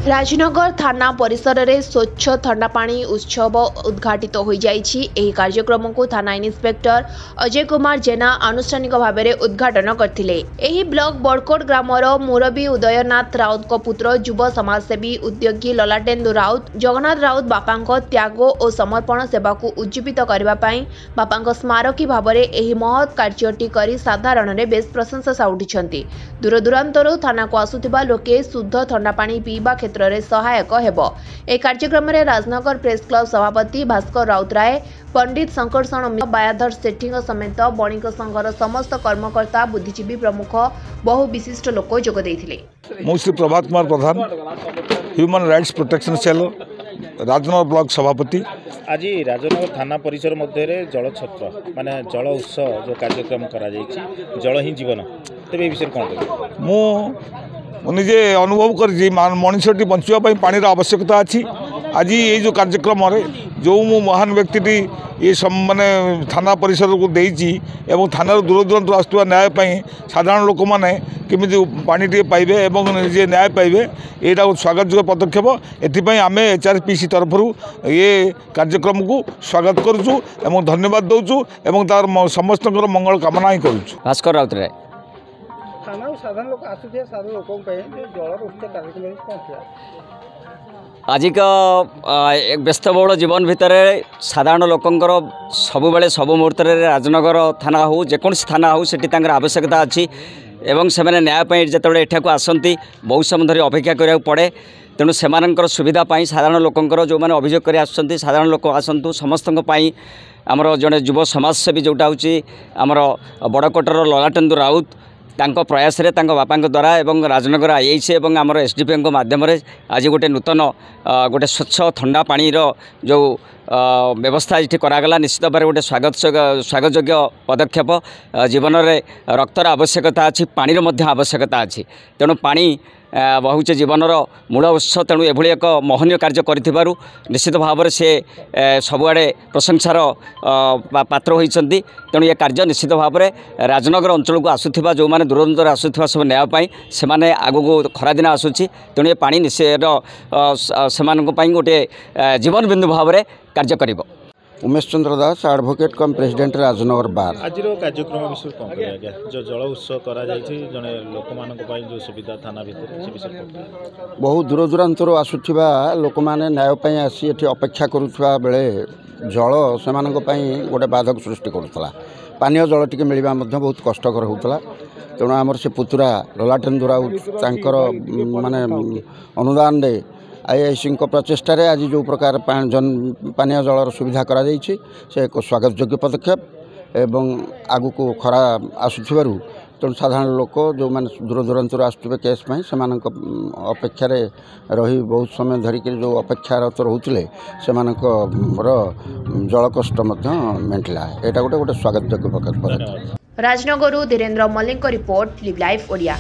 राजनगर थाना परिसर में स्वच्छ थंडा पानी उत्सव उद्घाटित हो जाइए। कार्यक्रम को थाना इन्स्पेक्टर अजय कुमार जेना आनुष्ठानिक भाव में उद्घाटन करते। ब्लॉक बड़कोट ग्रामर मुरबी उदयनाथ राउत को पुत्र युव समाजसेवी उद्योगी ललाटेन्दु राउत जगन्नाथ राउत बापा त्याग और समर्पण सेवा को उज्जीवित करने बापा स्मारकी भाव में महत् कार्यटी कर साधारण में बेस प्रशंसा साउटी। दूरदूरांतर थाना को आसुथिबा लोके शुद्ध थंडा पानी पीवा क्षेत्र में सहायक हेबो। ए कार्यक्रम में राजनगर प्रेस क्लब सभापति भास्कर राउतराय, पंडित शंकरषण बायाधर सेठी समेत बणिक संघर समस्त कर्मकर्ता बुद्धिजीवी प्रमुख बहु विशिष्ट लोक जोग देथिले। मु Shri Prabhat Kumar Pradhan human rights protection cell Rajnagar block सभापति। आज राजनगर थाना परिसर मध्य जल छत्र माने जल उत्सव जो कार्यक्रम करा जल ही जीवन तेरे विषय कौन मु निजे अनुभव कर मनुष्यटी बचापी पानी आवश्यकता अच्छी। आज ये जो कार्यक्रम जो मु महान व्यक्ति ये माने थाना परिसर को देती एवं थाना दूर दूर आसुवा न्यायपाई साधारण लोक मैंने केमी पानी टे पाइबे एवं निजे न्याय पाइबे यहाँ स्वागत पदक्षेप एपाई आम HRPC तरफ ये कार्यक्रम को स्वागत करुचु एवं धन्यवाद दौचु एवं तार समस्त मंगल कामना ही करुचु। भास्कर राउतराय साधारण लोक आसुथिया साधारण लोकों जल उत्सव कार्यक्रम कौन आजिक व्यस्तबहुल जीवन भितर साधारण लोकंर सब सब मुहूर्त राजनगर थाना हो जेकोसी थाना हो सेठी आवश्यकता अच्छी एवं से न्यायपाई जो एठाक आसती बहुत समय धरी अपेक्षा करा पड़े। तेणु से सुविधा साधारण लोकंर जो मैंने अभियोग कर साधारण लोक आसतु समस्त आमर जड़े युव समाजसेवी जोटा हूँ आमर बड़कोटर ललाटेन्दु राउत तांको प्रयास रे तांको बापा द्वारा एवं राजनगर IAC एवं आमर SDPM माध्यम आज गोटे नूतन गोटे स्वच्छ थंडा पानी जो व्यवस्था ये करागला निश्चित भाव गोटे स्वागतयोग्य पदक्षेप। जीवन में रक्तर आवश्यकता अच्छी पानी आवश्यकता अच्छी तेणु पानी बहुत जीवनर मूल उत्स तेणु एभली एक महनीय कार्य करिथिबारु निश्चित भाव से सबुआड़े प्रशंसार पात्र होइछन्ति। तेणु ये कार्य निश्चित भाव में राजनगर अंचल को आसुथिबा जो माने दूर दूर आसुथिबा सब न्यायपाई से माने आगु खरादिन आसुछि तेणु ये पानी निश्चय सेमानक पई गोटे जीवन बिंदु भाव में कार्य करिबो। उमेश चंद्र दास एडवोकेट कम प्रेसिडेंट राजनगर बार। आज कार्यक्रम विषय कौन करेंगे जो जल उत्सव करा जड़े लोक मान जो सुविधा थाना भीतर बहुत दूर दूरांतर आसुवा लोक मैंने न्यायपाई आसी एठी अपेक्षा करुवा बेले जल से गोटे बाधक सृष्टि करूला। पानीय जल टी मिलवा बहुत कष्टकर होता। तेणु आमर से पुतुरा ललाटेन्दु राउत माने अनुदान दे IAC प्रचेषा आज जो प्रकार पानीय जलर सुविधा करा से एक स्वागतयोग्य पदक्षेप एवं आगु को खरा आसुथिबारु तेणु साधारण लोक जो मैंने दूर दूरांतर आसुवे केस से अपेक्षा रही बहुत समय धरिक जो अपेक्षारत रोते से जल कष्ट मेटिला यहाँ गोटे स्वागतयोग्य पदक्षेप। Rajnagar Dhirendra Mallick report live live Odia.